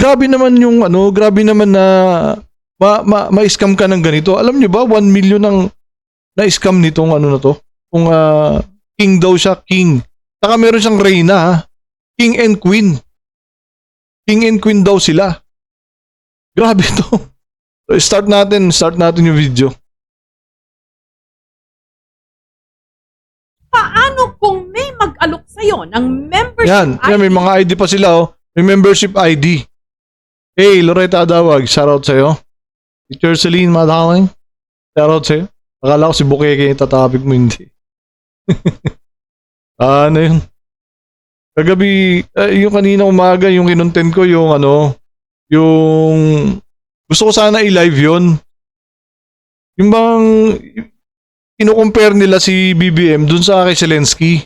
Grabe naman yung ano, grabe naman na ma-scam ka ng ganito. Alam niyo ba, 1 million ang na-scam nitong ano na to? Kung king daw siya, king. Saka meron siyang reyna, ha? King and queen. King and queen daw sila. Grabe to. So, start natin yung video. Paano kung may mag-alok sa'yo ng membership Yan, may mga ID pa sila, oh. May membership ID. Hey, Loretta Adawag, shoutout sa'yo. Teacher Celine Madaling, shoutout sa'yo. Akala ko si Bukeke yung tatapik mo, hindi. Ano yun? Kagabi, yung kanina umaga, yung kinontent ko, yung ano, yung gusto ko sana i-live yun. Yung bang kino-compare nila si BBM dun sa kay Zelensky.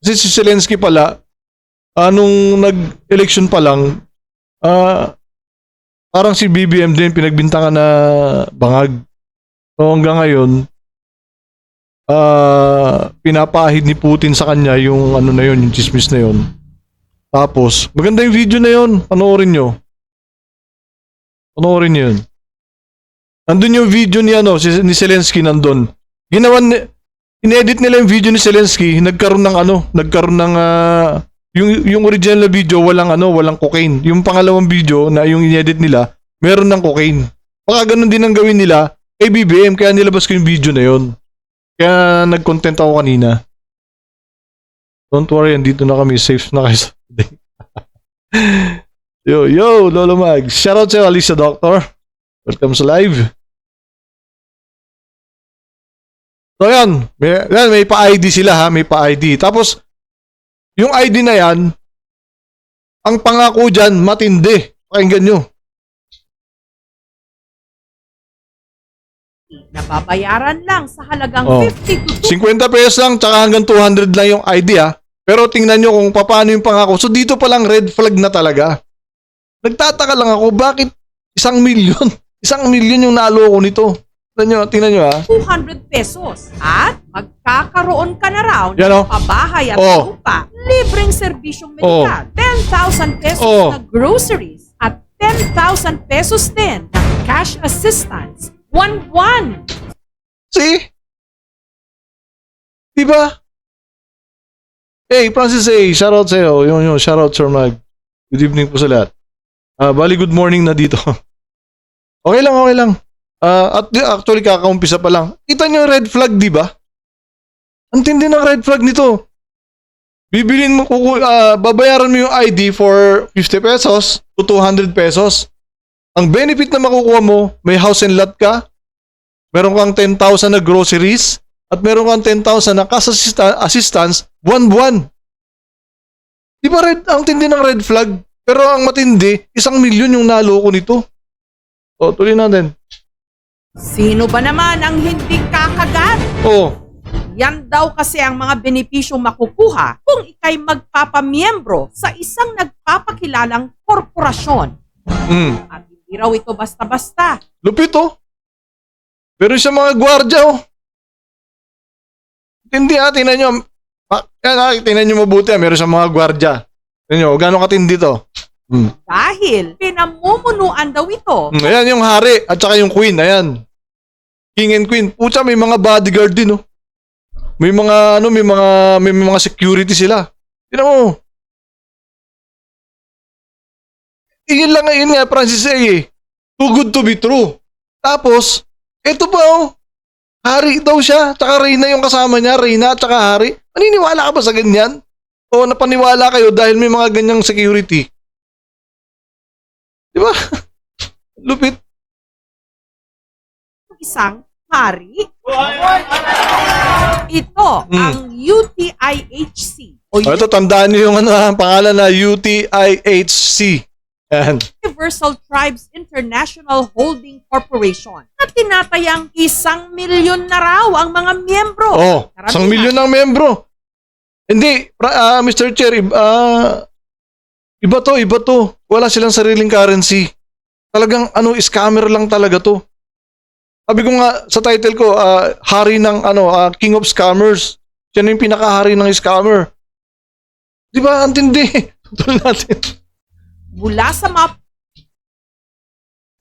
Kasi si Zelensky pala, nung nag-election pa lang, parang si BBM din pinagbintangan na bangag. So hanggang ngayon, pinapahid ni Putin sa kanya yung ano na yun, yung chismis na yun. Tapos, maganda yung video na yun. Panoorin nyo. Panoorin nyo yun. Nandun yung video ni, ni Zelensky nandun. In-edit nila yung video ni Zelensky, nagkaroon ng yung original na video walang cocaine. Yung pangalawang video na yung in-edit nila, meron ng cocaine. Baka ganun din ang gawin nila kay BBM, kaya nilabas ko yung video na yun. Kaya nag-content ako kanina. Don't worry, andito na kami, safe na kayo sa today. Yo, Lolo Mag. Shoutout sa'yo, Alicia Doctor. Welcome sa live. So yan, may pa-ID sila ha, may pa-ID. Tapos, yung ID na yan, ang pangako dyan, matindi. Pakinggan nyo. Nababayaran lang sa halagang 50 to 50 pesos lang, tsaka hanggang 200 lang yung ID ha. Pero tingnan nyo kung paano yung pangako. So dito pa lang red flag na talaga. Nagtataka lang ako, bakit 1 million? 1 million yung naloko nito. Tingnan nyo ha. 200 pesos. At magkakaroon ka na raw Yan, ng pabahay at lupa, libreng serbisyong medikal, 10,000 pesos na groceries, at 10,000 pesos din na cash assistance. Buwan-buwan. See? Diba? Hey, Francis A. Shoutout sa'yo. Yung shoutout, Sir Mag. Good evening po sa lahat. Bali, good morning na dito. Okay lang. At actually, kakaumpisa pa lang. Kita nyo yung red flag, di ba? Ang tindi ng red flag nito. Babayaran mo yung ID for 50 pesos to 200 pesos. Ang benefit na makukuha mo, may house and lot ka, meron kang 10,000 na groceries, at meron kang 10,000 na cash assistance buwan-buwan. Di ba ang tindi ng red flag? Pero ang matindi, 1 million yung naloko nito. O, tuloy natin. Sino ba naman ang hindi kakagat? Yan daw kasi ang mga benepisyong makukuha kung ikay magpapamiyembro sa isang nagpapakilalang korporasyon. At hindi raw ito basta-basta. Lupit Pero sa mga gwardya Hindi tingnan nyo. Tingnan nyo mabuti meron sa mga gwardya. Tingnan nyo, gano'ng katindi to. Dahil pinamumunuan daw ito. Ayan yung hari at saka yung queen, ayan. King and queen. Pucha, may mga bodyguard din May mga security sila. Tingnan mo. Yun nga, Francis A. Too good to be true. Tapos, eto pa hari daw siya, tsaka Reyna yung kasama niya, Reyna at tsaka hari. Maniniwala ka ba sa ganyan? O napaniwala kayo dahil may mga ganyang security? Di ba? Lupit. Isang hari. Ito ang UTIHC. Ito, tandaan niyo yung pangalan na UTIHC. Yan. Universal Tribes International Holding Corporation na tinatayang 1 milyon na raw ang mga miyembro. 1 milyon ng miyembro. Hindi, Mr. Chair, iba to. Wala silang sariling currency. Talagang scammer lang talaga to. Sabi ko nga sa title ko, hari ng King of Scammers. Siya na yung pinakahari ng scammer. Di ba? Antindi. Tutuloy natin. mula sa mga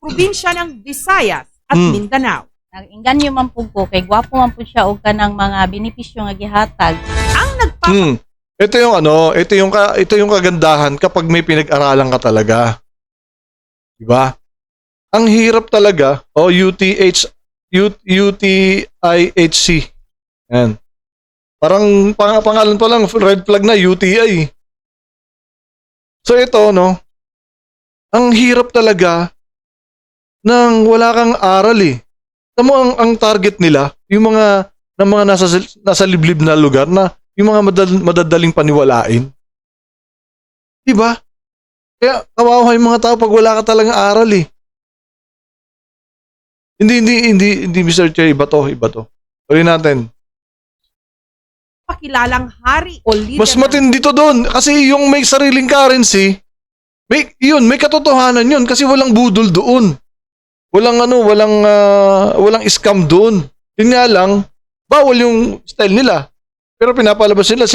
probinsya ng Visayas at Mindanao. Nag-inganyo man po ko, kay gwapo man po siya o kanang mga benepisyo nga gihatag. Ang Ito yung ito yung kagandahan kapag may pinag-aralan ka talaga. 'Di ba? Ang hirap talaga, UTIHC. Yan. Parang pangalan pa lang, red flag na, UTI. So ito, no, ang hirap talaga nang wala kang aral eh. Tamo ang target nila, yung mga nasa liblib na lugar na yung mga madadaling paniwalain. Diba? Kaya kawawa yung mga tao pag wala ka talagang aral eh. Hindi Mr. Che, iba to. Tuloy natin. pakilalang hari o leader. Mas matindi to doon kasi yung may sariling currency, may katotohanan yun kasi walang budol doon. Walang scam doon. Yun nga lang, bawal yung style nila. Pero pinapalabas sila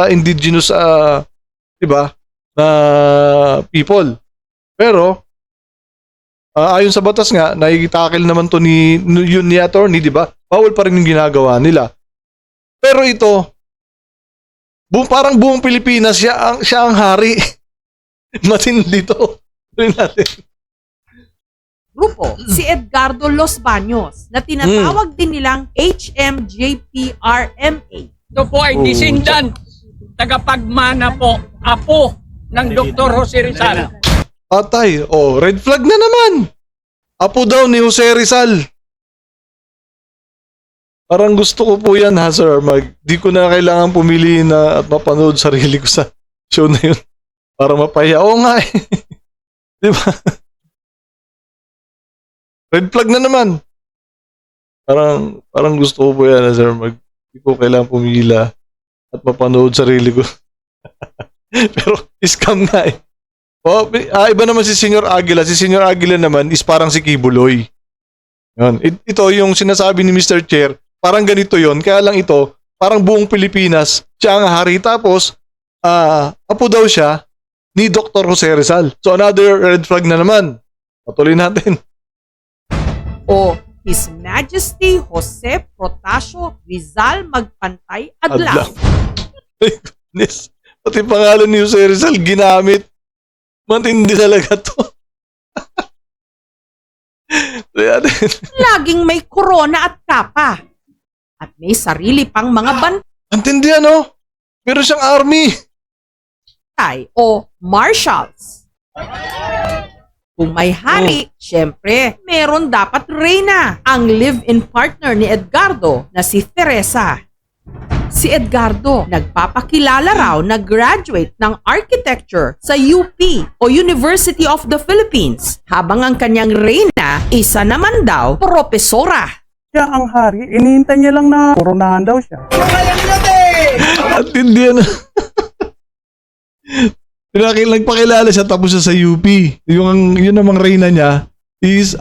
indigenous, 'di ba? People. Pero ayon sa batas nga, naitakil naman to ni attorney, 'di ba? Bawal pa rin yung ginagawa nila. Pero ito, parang buong Pilipinas siya ang hari. Matindi to. Tuloy natin. Grupo, si Edgardo Los Baños na tinatawag din nilang HMJPRMA. Ito po ay descendant, tagapagmana po, apo ng Dr. Jose Rizal. Patay. Red flag na naman. Apo daw ni Jose Rizal. Parang gusto ko po yan ha, sir. Di ko na kailangan pumili na at mapanood sarili ko sa show na yun. Para mapahiya. Oo nga eh. Di ba? Red flag na naman. Parang gusto ko po yan ha, sir. Di ko kailangan pumila at mapanood sarili ko. Pero scam nga eh. Iba naman si Senyor Aguila. Si Senyor Aguila naman is parang si Kibuloy. Yun. Ito yung sinasabi ni Mr. Chair. Parang ganito yon. Kaya lang ito, parang buong Pilipinas, siya ang hari. Tapos, apo daw siya ni Dr. Jose Rizal. So another red flag na naman. Patuloy natin. O His Majesty Jose Protasio Rizal Magpantay Adlaw. Ay, goodness. Pati pangalan ni Jose Rizal ginamit. Matindi talaga to. Laging may korona at kapa. At may sarili pang mga Antindi ano? Meron siyang army. bantay o marshals. Kung may hari, syempre, meron dapat reyna. Ang live-in partner ni Edgardo na si Teresa. Si Edgardo, nagpapakilala raw na graduate ng architecture sa UP o University of the Philippines. Habang ang kanyang reyna, isa naman daw, propesora. Siya ang hari, inihintay niya lang na koronahan daw siya. At hindi ano. Nagpakilala siya tapos siya sa UP. Yun namang reyna niya is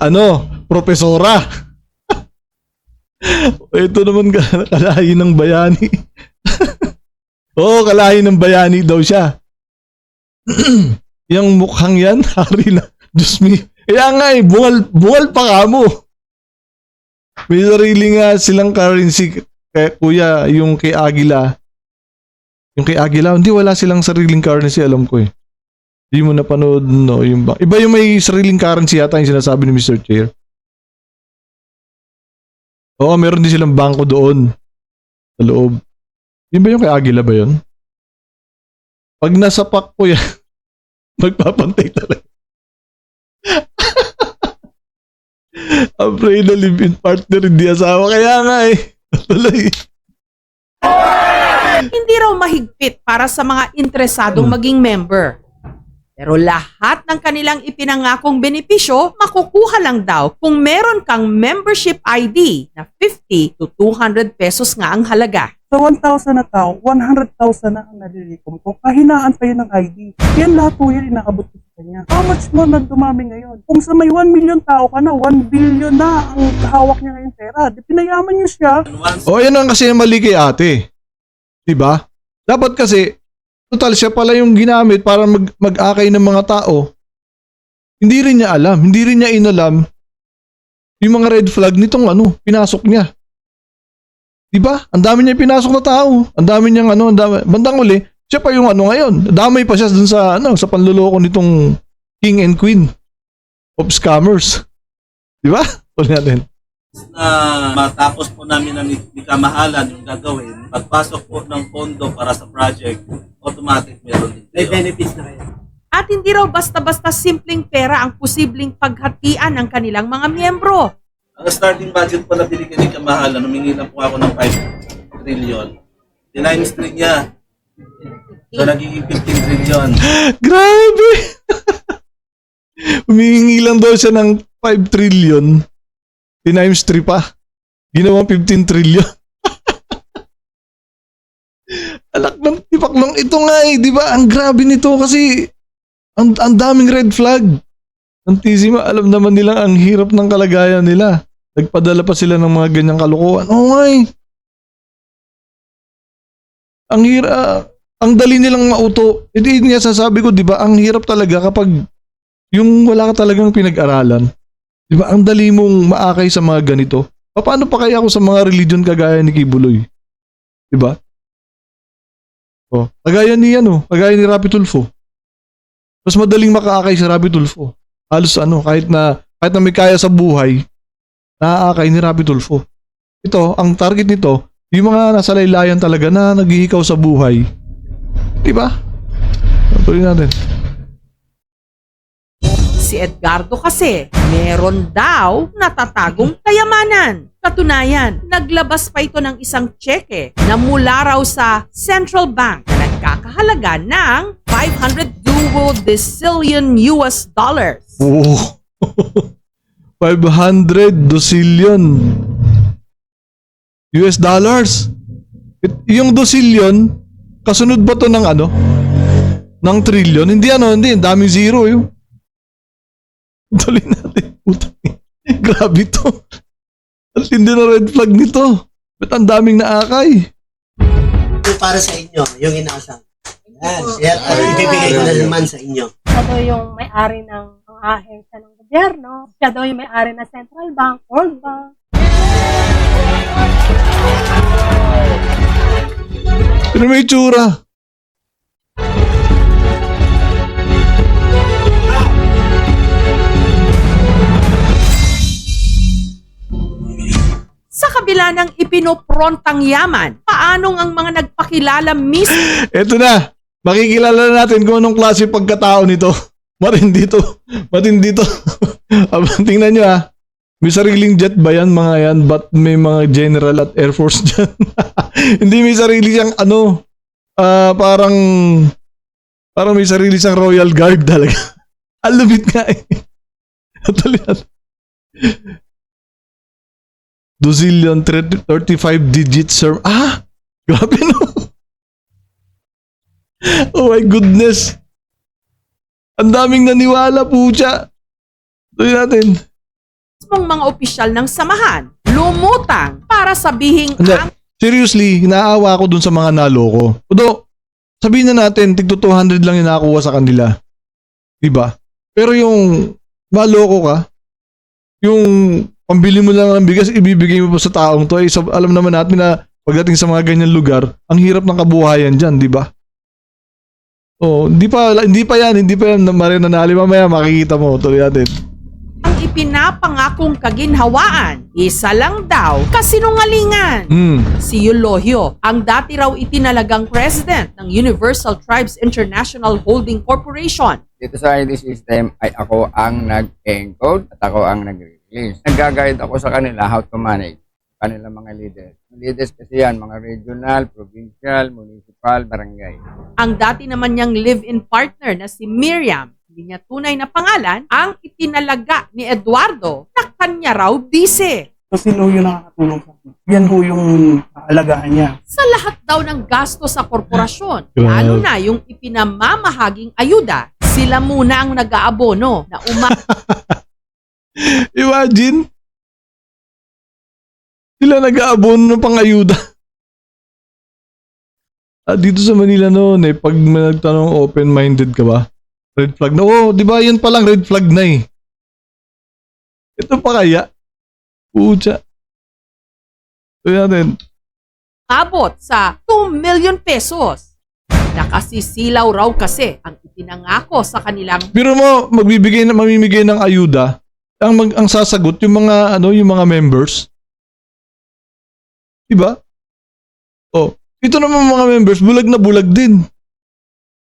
propesora. Ito naman kalahi ng bayani. Kalahi ng bayani daw siya. Yang mukhang yan, hari na. Diyos me. Kaya nga bungal pa kamo. May sarili nga silang currency. Kaya kuya, yung kay Aguila. Hindi wala silang sariling currency, alam ko eh. Hindi mo napanood, no? Iba yung may sariling currency yata yung sinasabi ni Mr. Chair. Meron din silang bangko doon sa loob. Yun ba yung kay Aguila ba yun? Pag nasa pack po yan, magpapantay talaga. Afraid na live-in partner, hindi asawa. Kaya nga eh. Tuloy. Hindi raw mahigpit para sa mga interesadong maging member. Pero lahat ng kanilang ipinangakong benepisyo, makukuha lang daw kung meron kang membership ID na 50 to 200 pesos nga ang halaga. Sa 1,000 na tao, 100,000 na ang nalilikom ko. Kahinaan pa yun ng ID. Yan lahat po yun inakabot ko sa kanya. How much more na dumami ngayon? Kung sa may 1 million tao ka na, 1 billion na ang hawak niya ngayon pera. Di pinayaman niyo siya. Yan ang kasi mali kay ate. Diba? Dapat kasi, total siya pala yung ginamit para mag-akay ng mga tao. Hindi rin niya alam, hindi rin niya inalam yung mga red flag nitong pinasok niya. Diba? Ang dami niya pinasok na tao. Ang dami niyang bandang uli, siya pa yung ngayon. Damay pa siya dun sa panluloko nitong king and queen of scammers. Diba? Tuloy natin. Na matapos po namin na ni kamahalan yung gagawin, pagpasok po ng pondo para sa project, automatic meron din. May benefits na kayo. At hindi raw basta-basta simpleng pera ang posibleng paghatian ng kanilang mga miyembro. Ang starting budget po na binigyan ni kamahalan, humingi lang po ako ng 5 trillion. Times 3 niya. So nagiging 15 trillion. Grabe! Humihingi lang daw siya ng 5 trillion. Times 3 pa. Ginawang 15 trillion. Alak ng tipaklong ito nga di ba? Ang grabe nito kasi ang daming red flag. Ang tisima, alam naman nilang ang hirap ng kalagayan nila. Nagpadala pa sila ng mga ganyang kalokohan. Oh my! Ang hirap, ang dali nilang mauto. Hindi niya sasabi ko, di ba? Ang hirap talaga kapag yung wala ka talagang pinag-aralan. Di ba? Ang dali mong maakay sa mga ganito. Paano pa kaya ako sa mga religion kagaya ni Kibuloy? Di ba? Oh, kagaya ni kagaya ni Rapi Tulfo. Mas madaling makaakay sa Rapi Tulfo. Halos kahit na may kaya sa buhay, naaakay ni Rapi Tulfo. Ito, ang target nito, yung mga nasa laylayan talaga na naghihikaw sa buhay. Di ba? Tuloy natin. Si Edgardo kasi, meron daw natatagong kayamanan. Katunayan, naglabas pa ito ng isang tseke na mula raw sa Central Bank na nagkakahalaga ng 500 decillion US dollars. Oh. 500 decillion US dollars. Yung decillion, kasunod ba to ng ng trillion? Hindi hindi, daming zero yun. Tuloy natin. Grabe to. Ang tindi na red flag nito. Ba't ang daming naakay? Ito para sa inyo, yung inaasam. Yan, ibibigay ko na naman sa inyo. Siya daw yung may-ari ng mga ahensya ng gobyerno. Siya daw yung may-ari ng Central Bank, World Bank. Pero may tsura. Sa kabila ng ipinoprontang yaman, paanong ang mga nagpakilala mismo Eto na. Makikilala na natin kung anong klase pagkatao nito. Matindi to. Matindi to. Tingnan nyo May sariling jet ba yan mga yan? Ba't may mga general at air force dyan? Hindi may sarili siyang parang may sarili siyang royal guard talaga. Alubit nga Tuloy natin. Dozillion 35 digits sir. Grabe no. Oh my goodness. Ang daming naniwala po siya. Tuloy natin. mga opisyal ng samahan lumutang para sabihing Hindi. Seriously, naawa ako dun sa mga naloko. Although, sabihin na natin, tigto 200 lang yung nakakuha sa kanila. Diba? Pero yung maloko ka, yung pambili mo lang ng bigas, ibibigay mo pa sa taong to. Alam naman natin na pagdating sa mga ganyan lugar, ang hirap ng kabuhayan dyan, di ba? Oh, hindi pa yan, Mario Nanali, mamaya makikita mo, tuloy natin. ang ipinapangakong kaginhawaan, isa lang daw kasinungalingan. Si Eulogio, ang dati raw itinalagang president ng Universal Tribes International Holding Corporation. Dito sa ID system ay ako ang nag-encode at ako ang nag-release. Nag-guide ako sa kanila how to manage kanilang mga leaders. Leaders kasi yan, mga regional, provincial, municipal, barangay. Ang dati naman niyang live-in partner na si Miriam, hindi niya tunay na pangalan, ang itinalaga ni Eduardo na kanya raw bise. So sino yung nakakatulong sa akin? Yan ho yung aalagaan niya. Sa lahat daw ng gasto sa korporasyon, lalo na yung ipinamamahaging ayuda, sila muna ang nag-aabono na Imagine, sila nag-aabono ng pang-ayuda. Dito sa Manila noon pag may nagtanong open-minded ka ba? Red flag na. Oh, di ba yan palang red flag na eh. Ito pa kaya? Pucha. Ito natin. Abot sa 2 million pesos. Nakasisilaw raw kasi ang ipinangako sa kanilang Pero mo, mamimigay ng ayuda. Ang sasagot yung mga members. Diba? Oh, ito naman mga members, bulag na bulag din.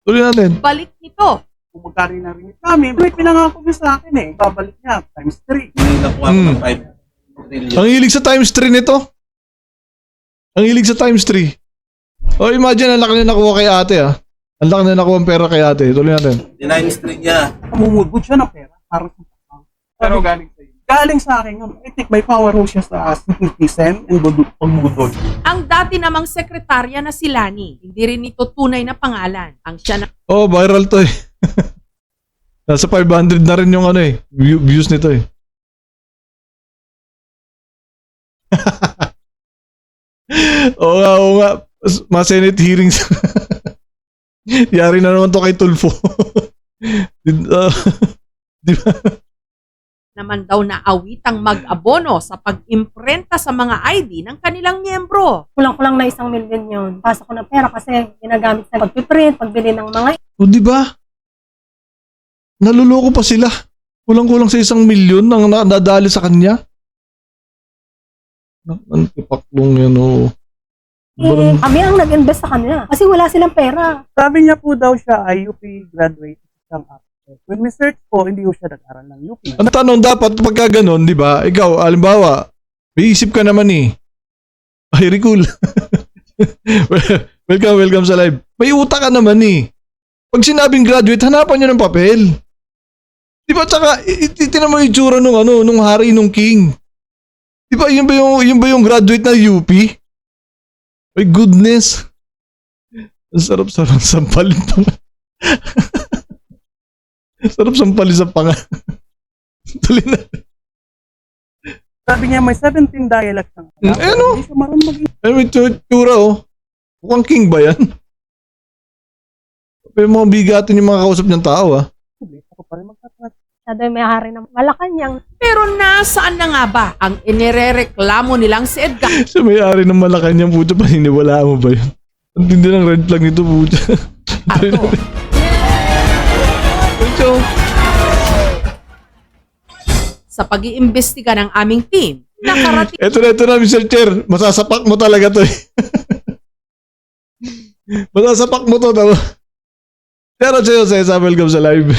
Tuloy natin. balik nito. Kung magkano yung narinig namin, may pinangako niya sa akin eh. Babalik niya, times 3. Hindi na po ako ng 5 trillion. Ang hilig sa times 3 nito. Ang hilig sa times 3. Oh, imagine, ang laki na nakuha kay ate Ang laki na nakuha ang pera kay ate. Tuloy natin. Times 3 niya. Mamumudbud siya ng pera. Parang sa pang. Pero galing sa iyo. Galing sa akin yun. I think may power ho siya sa citizen and pagmudol. Ang dati namang sekretarya na si Lani, hindi rin ito tunay na pangalan. Ang siya na Oh, viral to eh. Nasa 500 na rin yung views nito eh. Oo nga. Mga Senate hearings. Yari na naman to kay Tulfo. Di ba? naman daw naawitang mag-abono sa pag-imprenta sa mga ID ng kanilang miyembro. Kulang-kulang na 1 million yun. Pasok ko na pera kasi ginagamit sa pagpiprint, pagbili ng mga O di ba? Naluloko pa sila. Kulang-kulang sa 1 milyon ang nadali sa kanya. Ang tipaklong yan o. kami ang nag-invest sa kanya. Kasi wala silang pera. Sabi niya po daw siya ay UP graduate isang architect. When we search po, hindi po siya nag-aral ng UP. Ang tanong dapat pagka ganun, di ba? Ikaw, halimbawa, may isip ka naman eh. Ay, cool. welcome sa live. May utak ka naman eh. Pag sinabing graduate, hanapan niyo ng papel. Di ba? Tsaka, itinan mo yung itsura nung hari, nung king. Di ba? Yun ba yung graduate na UP? My goodness. Ang sarap-sarap sampalin to. Sarap sampalin sa panga. Tuloy na. Sabi niya may 17 dialects ang alam. Ano? Hindi siya marunong mag- May tsura oh. Mukhang king ba yan? May mga bigatin yung mga kausap niyang tao Ako pa rin magtatrat. Siya daw may hari ng Malacanang. Pero nasaan na nga ba ang inirereklamo nilang si Edgar? Sa may-ari ng Malacanang puto, paniniwala mo ba yun? Ang tindi ng red flag nito puto. Sa pag-iimbestiga ng aming team, nakarating Ito na, Mr. Chair. Masasapak mo talaga to eh. Masasapak mo to. Tama. Shoutout sa'yo, Cesar. Welcome sa live.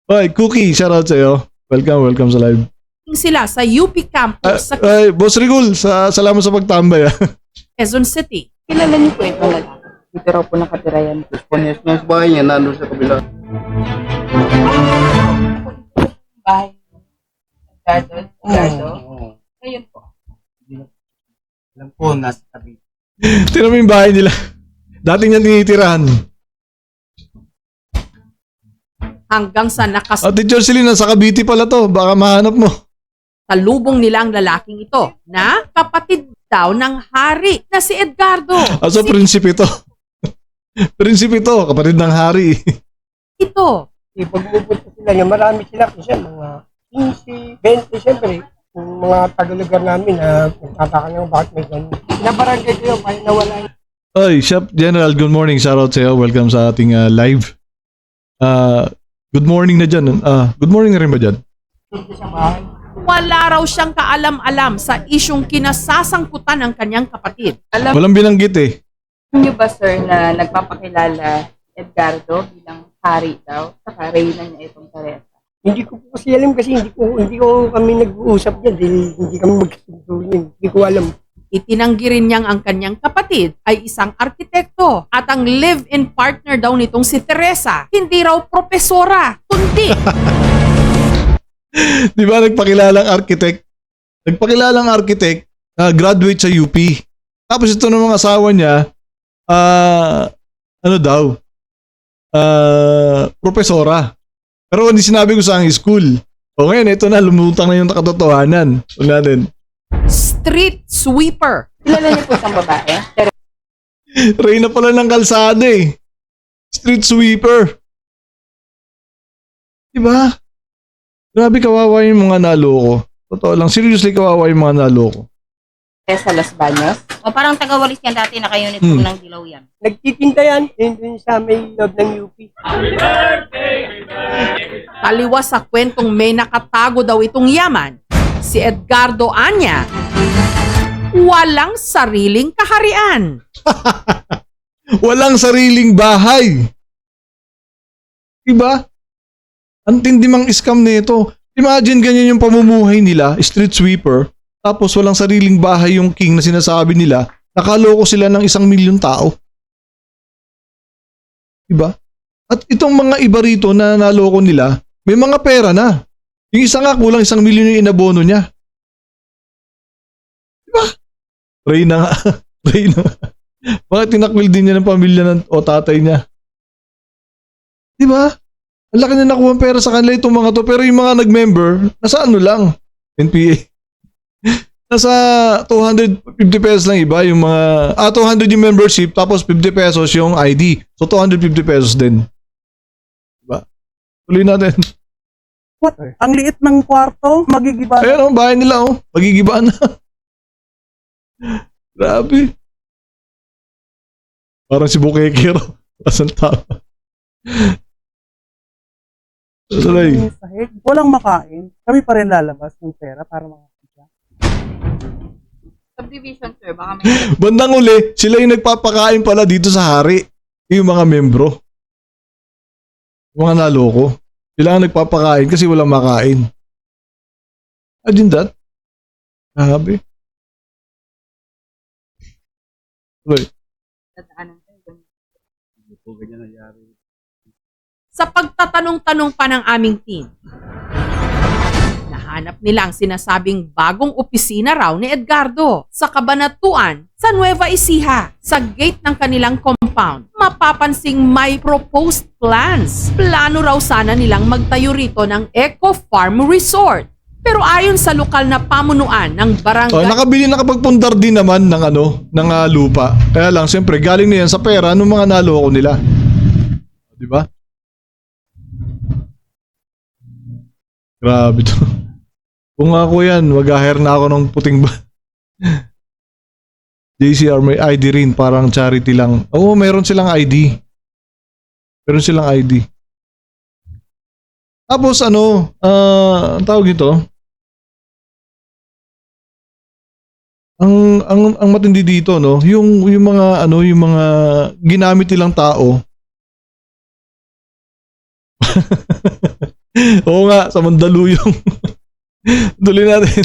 Hoy, Cookie. Shoutout sa'yo. Welcome sa live. sila sa UP campus sa Ay, Boss Rigul, salamat sa pagtambay. Quezon City. Kilala niyo po ito na dito raw po nakatira yan. Spanyas niya sa bahay niya, nandun sa kabila. Bahay. Gado. Ngayon po. Alam po, nasa tabi. Tignan mo yung bahay nila. Dati niyan tinitirahan. Hanggang sa Ate Jocelyn, nasa Cavite pala to. Baka mahanap mo. nakasalubong nila ang lalaking ito na kapatid daw ng hari na si Edgardo. So, prinsipe ito. Prinsipe ito, kapatid ng hari. Ito. Pag-uubot sila niya, marami sila kasi mga 15, 20, siyempre, yung mga taga-lugar namin na nagtataka niyo bakit may ganun. Pinabarangay ko yun, kaya nawala yun. Oy, Chef General, good morning. Shoutout sa'yo. Welcome sa ating live. Good morning na dyan. Good morning na rin ba dyan? Wala raw siyang kaalam-alam sa isyong kinasasangkutan ng kanyang kapatid. Alam Walang binanggit eh. niyo ba, sir, na nagpapakilala Edgardo bilang hari daw sa reyna niya itong Teresa? Hindi ko po kasi alam kasi hindi ko kami nag-uusap yan dahil hindi kami magkasundo yun. Hindi ko alam. Itinanggi rin niyang ang kanyang kapatid ay isang arkitekto at ang live-in partner daw nitong si Teresa, hindi raw propesora, kundi Di ba nagpakilalang architect? Nagpakilalang architect, graduate sa UP. Tapos ito namang asawa niya, ano daw, propesora. Pero hindi sinabi ko sa ang school. O ngayon, ito na, lumutang na yung katotohanan. Wala din. street sweeper. Kilala niyo po isang babae? Reyna pala ng kalsada eh. Street sweeper. Diba? Grabe kawawa yung mga naloko. Totoo lang, seriously kawawa yung mga naloko. Sa Los Baños. O parang taga-walis yan dati, naka-uniform ng dilaw yan. Nagtitinda yan, yun sa may loob ng UP. Taliwas sa kwentong may nakatago daw itong yaman, si Edgardo Anya, walang sariling kaharian. Walang sariling bahay. Diba? Ang tindi mang scam nito. Imagine ganyan yung pamumuhay nila, street sweeper, tapos walang sariling bahay yung king na sinasabi nila, nakaloko sila ng 1 milyon tao. Diba? At itong mga iba rito na naloko nila, may mga pera na. Yung isa nga kulang 1 milyon yung inabono niya. Diba? Reyna nga. Reyna. Bakit tinakwil din niya ng pamilya o tatay niya? Diba? Ang laki na nakuha pera sa kanila itong mga to. Pero yung mga nag-member, nasa ano lang? NPA. Nasa 250 pesos lang iba. Yung mga, 200 yung membership, tapos 50 pesos yung ID. So 250 pesos din. Diba? Tuloy natin. What? Ang liit ng kwarto, magigiba. Ayan o, bahay nila o. Magigiba na. Grabe. Parang si Bukekero. Asan tao? Salay. Walang makain. Kami pa rin lalabas ng pera para makakita. Subdivision, sir. Baka may... Bandang uli, sila yung nagpapakain pala dito sa hari. Yung mga membro. Yung mga naloko. Sila ang nagpapakain kasi walang makain. Imagine that. Grabe. Salay. Sa pagtatanong-tanong pa ng aming team, nahanap nila ang sinasabing bagong opisina raw ni Edgardo sa Cabanatuan sa Nueva Ecija. Sa gate ng kanilang compound, mapapansing may proposed plans. Plano raw sana nilang magtayo rito ng Eco Farm Resort. Pero ayon sa lokal na pamunuan ng barangay... nakapagpundar din naman ng ng lupa. Kaya lang, siyempre, galing na yan sa pera ng mga naloko nila. Diba? Grabe to. Kung ako yan, mag-hire na ako ng puting ba. JCR may ID rin, parang charity lang. Oo, meron silang ID. Meron silang ID. Tapos ang tawag ito, ang matindi dito, no, yung mga yung mga ginamit nilang tao. Oo nga, sa Mandaluyong. Tuloy natin.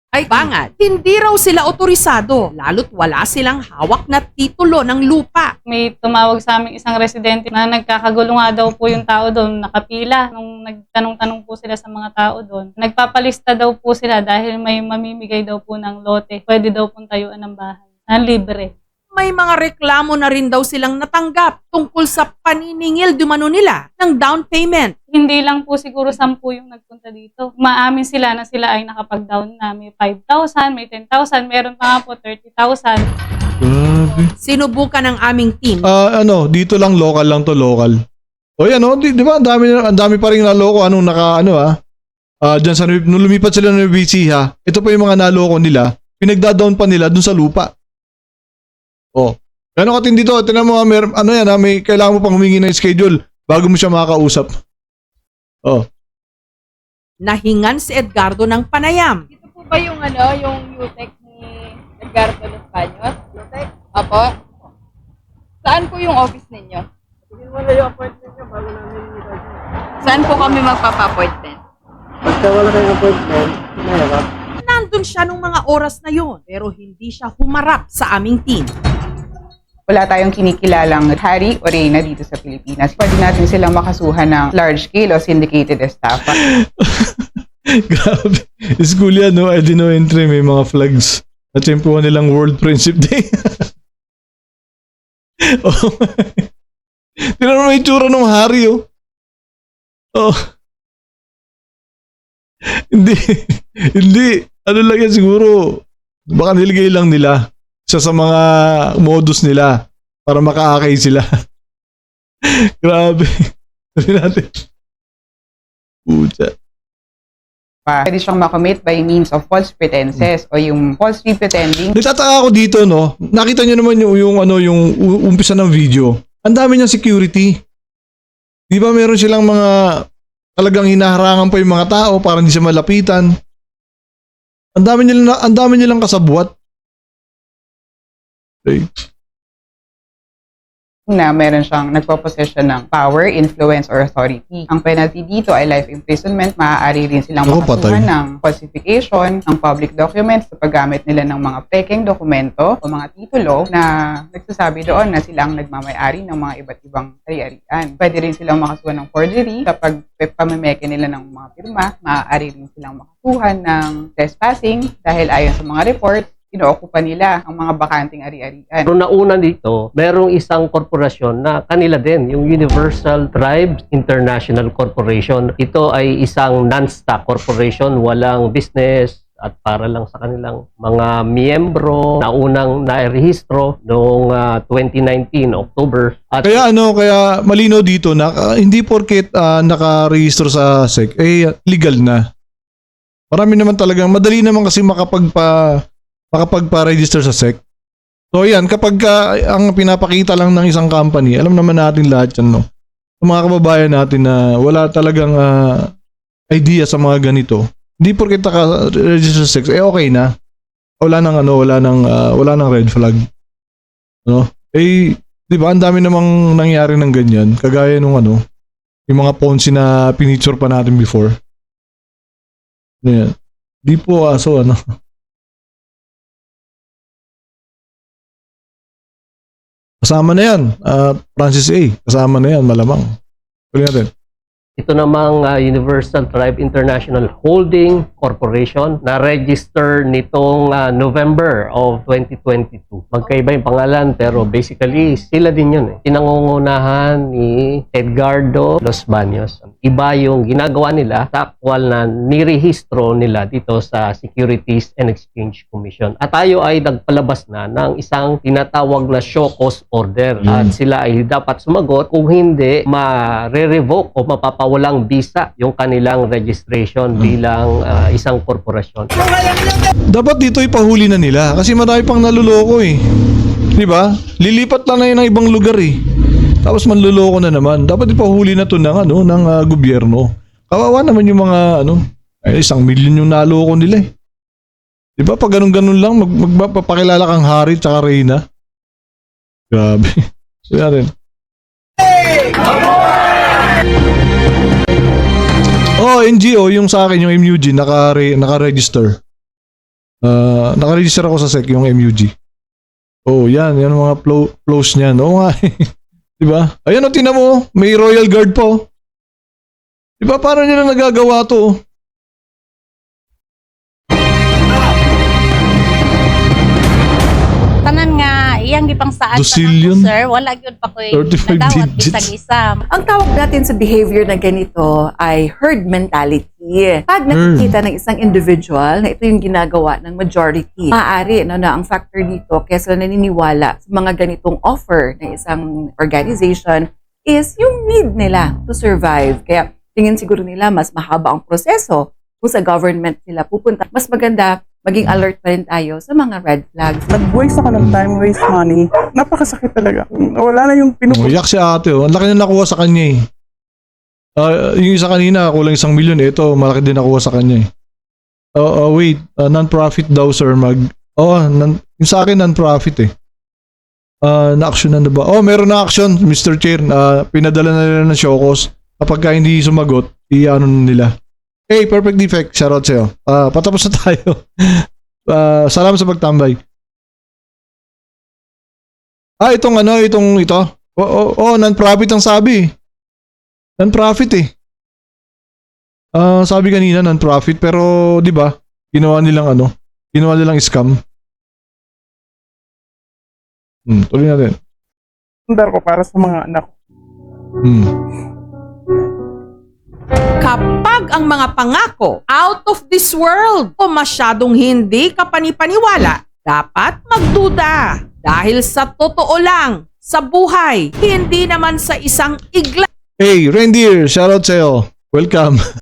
ay bangat, hindi raw sila otorisado, lalo't wala silang hawak na titulo ng lupa. May tumawag sa aming isang residente na nagkakagulo nga daw po yung tao doon, nakapila. Nung nagtanong-tanong po sila sa mga tao doon, nagpapalista daw po sila dahil may mamimigay daw po ng lote. Pwede daw pong tayuan ng bahay. Na libre. May mga reklamo na rin daw silang natanggap tungkol sa paniningil dumano nila ng down payment. Hindi lang po siguro 10 yung nagpunta dito. Maamin sila na sila ay nakapag-down na. May 5,000, may 10,000, meron pa nga po 30,000. Sinubukan ng aming team. Dito lang, local. O yan, di ba? Ang dami pa rin naloko. Diyan sa, nung lumipat sila ng BC, ito pa yung mga naloko nila. Pinagda-down pa nila dun sa lupa. Oh. Gano'n katindi to? Tinan mo, may kailangan mo pang humingi ng schedule bago mo siya makakausap. Oh. Nahingan si Edgardo ng panayam. Ito po ba yung yung UTEC ni Edgardo Los Baños? UTEC? Apo. Saan po yung office ninyo? Tingin mo na yung appointment nyo bago namin nilagay. Saan po kami magpapa-appointment? Pagka wala kayong appointment, mahirap. Nandun siya nung mga oras na yon, pero hindi siya humarap sa aming team. Wala tayong kinikilalang hari o reyna dito sa Pilipinas. Pwede natin silang makasuhan ng large-scale o syndicated estafa. Grabe. School yan, no? I didn't know entry, may mga flags. At tiyempuhan nilang World Friendship Day. Oh. Tignan mo yung itsura ng hari, oh. Oh. Hindi. Ano lang yan siguro. Baka niligay lang nila. Isa sa mga modus nila para makaakay sila. Grabe. Sabi natin. Pucha. Pwede siyang makommit by means of false pretenses o yung falsely pretending. Nagtataka ako dito, no? Nakita nyo naman yung umpisa ng video. Ang dami niyang security. Di ba meron silang mga talagang hinaharangan pa yung mga tao para hindi siya malapitan. Ang dami nilang kasabwat. Okay. Na meron siyang nagpo-possession ng power, influence, or authority. Ang penalty dito ay life imprisonment. Maaari rin silang makasuhan ng falsification ng public documents sa paggamit nila ng mga peking dokumento o mga titulo na nagsasabi doon na sila ang nagmamayari ng mga iba't ibang ari-arian. Pwede rin silang makasuhan ng forgery sa pagpamimeke nila ng mga pirma. Maaari rin silang makasuhan ng trespassing dahil ayon sa mga report, inookupa nila ang mga bakanting ari-arian. Pero nauna dito, merong isang korporasyon na kanila din, yung Universal Tribes International Corporation. Ito ay isang non-stock corporation, walang business at para lang sa kanilang mga miyembro na unang nairehistro noong 2019, October. At Kaya malinaw dito na hindi porket nakarehistro sa SEC, legal na. Marami naman talagang, madali naman kasi makapagpa-register sa SEC. So yan, kapag ang pinapakita lang ng isang company, alam naman natin lahat yan, no? Sa mga kababayan natin na wala talagang idea sa mga ganito, hindi porket naka-register sa SEC, okay na. Wala nang red flag. No? Di ba, ang dami namang nangyari ng ganyan, kagaya nung yung mga Ponzi na pinicture pa natin before. Yan. Di po kasama na yan. Francis A. Kasama na yan, malamang. Tuloy natin. ito namang Universal Tribe International Holding Corporation na register nitong November of 2022. Magkaiba yung pangalan pero basically sila din yun. Pinangungunahan ni Edgardo Los Baños. Iba yung ginagawa nila sa aktwal na nirehistro nila dito sa Securities and Exchange Commission. At tayo ay nagpalabas na ng isang tinatawag na show cause order. At sila ay dapat sumagot kung hindi ma-revoke o mapapawalang visa yung kanilang registration bilang isang korporasyon. Dapat dito ipahuli na nila kasi marami pang naluloko eh. Di ba? Lilipat lang na yun ng ibang lugar eh. Tapos manluloko na naman. Dapat ipahuli na to ng gobyerno. Kawawa naman yung mga 1 milyon yung naloko nila eh. Di ba? Pag ganun-ganun lang magpapakilala kang hari tsaka reyna. Grabe. Kaya rin. NGO yung sa akin yung MUG naka-register. Naka-register ako sa SEC yung MUG. Yan yung mga flows niyan. Nga. 'Di ba? Ayun tingnan mo, may Royal Guard pa. 'Di ba paano nila nagagawa 'to? Tanan nga, iyang gipang saan Dusilyon? sir, wala gyud pa ko'y 35 nadawat digits. bisag-isa. Ang tawag natin sa behavior na ganito ay herd mentality. Pag nakikita ng isang individual na ito yung ginagawa ng majority, maaari na ang factor dito kaya sila naniniwala sa mga ganitong offer ng isang organization is yung need nila to survive. Kaya tingin siguro nila mas mahaba ang proseso kung sa government sila pupunta. Mas maganda maging alert pa rin tayo sa mga red flags. Nag-waste ako ng time, waste money. Napakasakit talaga. Wala na yung Yak si ate. Ang laki na nakuha sa kanya eh. Yung isa kanina, kulang 1 milyon. Ito, malaki din nakuha sa kanya eh. Wait. Non-profit daw, sir. Yung sa akin, non-profit eh. Na-action na ba? Meron na action, Mr. Chair. Pinadala na nila ng Shokos. Kapag hindi sumagot, i-ano nila. Hey, Perfect Defect. Shoutout sa'yo. Patapos na tayo. Salamat sa pagtambay. Ito. Non-profit ang sabi. Non-profit eh. Sabi kanina non-profit pero 'di ba? Ginawa nilang scam. Tuloy natin. Sundar ko para sa mga anak ko. Kapag ang mga pangako out of this world o masyadong hindi kapanipaniwala, dapat magduda. Dahil sa totoo lang, sa buhay, hindi naman sa isang igla. Hey, Reindeer, shoutout sa'yo. Welcome.